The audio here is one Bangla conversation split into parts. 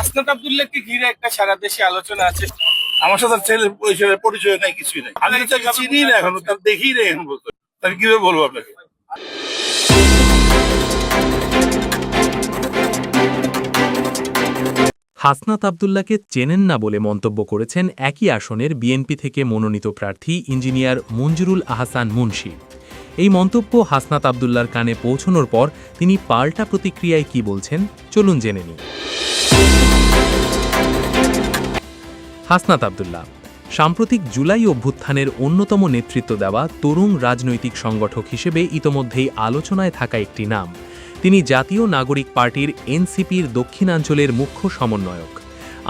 হাসনাত আব্দুল্লাহকে ঘিরে একটা সারা দেশে আলোচনা আছে। আমার সাথে ছেলে পরিচয় নাই, কিছুই নাই। আমি তো তাকে চিনি না, এখনো তার দেখি না এখন পর্যন্ত। তাহলে কিভাবে বলবো আপনাকে? হাসনাত আব্দুল্লাহকে চেনেন না বলে মন্তব্য করেছেন একই আসনের বিএনপি থেকে মনোনীত প্রার্থী ইঞ্জিনিয়ার মঞ্জুরুল আহসান মুন্সি। এই মন্তব্য হাসনাত আব্দুল্লাহর কানে পৌঁছানোর পর তিনি পাল্টা প্রতিক্রিয়ায় কি বলছেন চলুন জেনে নিই। হাসনাত আব্দুল্লাহ সাম্প্রতিক জুলাই অভ্যুত্থানের অন্যতম নেতৃত্ব দেওয়া তরুণ রাজনৈতিক সংগঠক হিসেবে ইতোমধ্যেই আলোচনায় থাকা একটি নাম। তিনি জাতীয় নাগরিক পার্টির এনসিপির দক্ষিণাঞ্চলের মুখ্য সমন্বয়ক।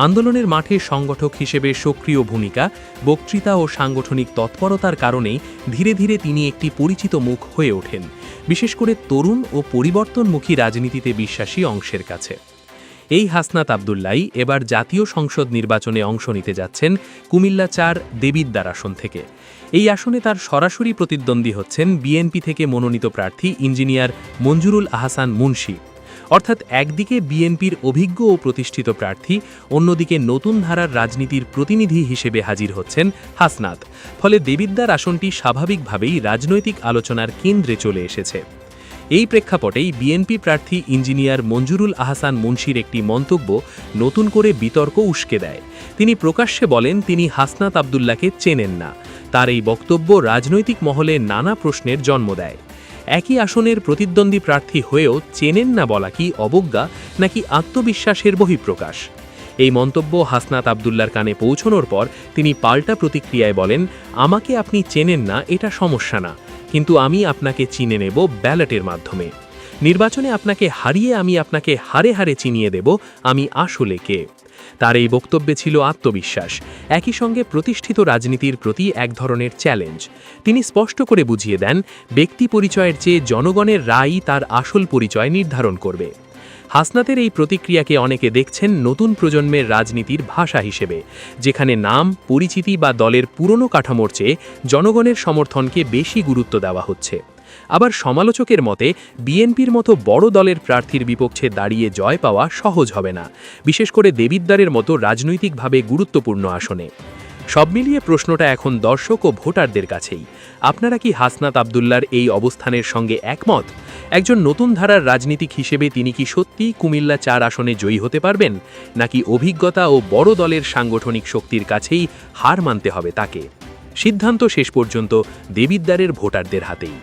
আন্দোলনের মাঠে সংগঠক হিসেবে সক্রিয় ভূমিকা, বক্তৃতা ও সাংগঠনিক তৎপরতার কারণেই ধীরে ধীরে তিনি একটি পরিচিত মুখ হয়ে ওঠেন, বিশেষ করে তরুণ ও পরিবর্তনমুখী রাজনীতিতে বিশ্বাসী অংশের কাছে। এই হাসনাত আব্দুল্লাহই এবার জাতীয় সংসদ নির্বাচনে অংশ নিতে যাচ্ছেন কুমিল্লা ৪ দেবিদ্বার আসন থেকে। এই আসনে তার সরাসরি প্রতিদ্বন্দ্বী হচ্ছেন বিএনপি থেকে মনোনীত প্রার্থী ইঞ্জিনিয়ার মঞ্জুরুল আহসান মুন্সি। অর্থাৎ একদিকে বিএনপির অভিজ্ঞ ও প্রতিষ্ঠিত প্রার্থী, অন্যদিকে নতুন ধারার রাজনীতির প্রতিনিধি হিসেবে হাজির হচ্ছেন হাসনাত। ফলে দেবিদ্বার আসনটি স্বাভাবিকভাবেই রাজনৈতিক আলোচনার কেন্দ্রে চলে এসেছে। এই প্রেক্ষাপটেই বিএনপি প্রার্থী ইঞ্জিনিয়ার মঞ্জুরুল আহসান মুন্সির একটি মন্তব্য নতুন করে বিতর্ক উস্কে দেয়। তিনি প্রকাশ্যে বলেন তিনি হাসনাত আব্দুল্লাহকে চেনেন না। তার এই বক্তব্য রাজনৈতিক মহলে নানা প্রশ্নের জন্ম দেয়। একই আসনের প্রতিদ্বন্দ্বী প্রার্থী হয়েও চেনেন না বলা কি অবজ্ঞা নাকি আত্মবিশ্বাসের বহিঃপ্রকাশ? এই মন্তব্য হাসনাত আব্দুল্লাহর কানে পৌঁছানোর পর তিনি পাল্টা প্রতিক্রিয়ায় বলেন, আমাকে আপনি চেনেন না এটা সমস্যা না, কিন্তু আমি আপনাকে চিনে নেব ব্যালটের মাধ্যমে। নির্বাচনে আপনাকে হারিয়ে আমি আপনাকে হারে হারে চিনিয়ে দেব আমি আসলে কে। তার এই বক্তব্যে ছিল আত্মবিশ্বাস, একই সঙ্গে প্রতিষ্ঠিত রাজনীতির প্রতি এক ধরনের চ্যালেঞ্জ। তিনি স্পষ্ট করে বুঝিয়ে দেন, ব্যক্তি পরিচয়ের চেয়ে জনগণের রায়ই তার আসল পরিচয় নির্ধারণ করবে। হাসনাতের এই প্রতিক্রিয়াকে অনেকে দেখছেন নতুন প্রজন্মের রাজনীতির ভাষা হিসেবে, যেখানে নাম, পরিচিতি বা দলের পুরনো কাঠামোর চেয়ে জনগণের সমর্থনকে বেশি গুরুত্ব দেওয়া হচ্ছে। আবার সমালোচকের মতে বিএনপির মতো বড় দলের প্রার্থীর বিপক্ষে দাঁড়িয়ে জয় পাওয়া সহজ হবে না, বিশেষ করে দেবিদ্বারের মতো রাজনৈতিকভাবে গুরুত্বপূর্ণ আসনে। সব মিলিয়ে প্রশ্নটা এখন দর্শক ও ভোটারদের কাছেই। আপনারা কি হাসনাত আব্দুল্লাহর এই অবস্থানের সঙ্গে একমত? একজন নতুন ধারার রাজনীতিক হিসেবে তিনি কি সত্যিই কুমিল্লা ৪ আসনে জয়ী হতে পারবেন, নাকি অভিজ্ঞতা ও বড় দলের সাংগঠনিক শক্তির কাছেই হার মানতে হবে তাকে? সিদ্ধান্ত শেষ পর্যন্ত দেবিদ্বারের ভোটারদের হাতেই।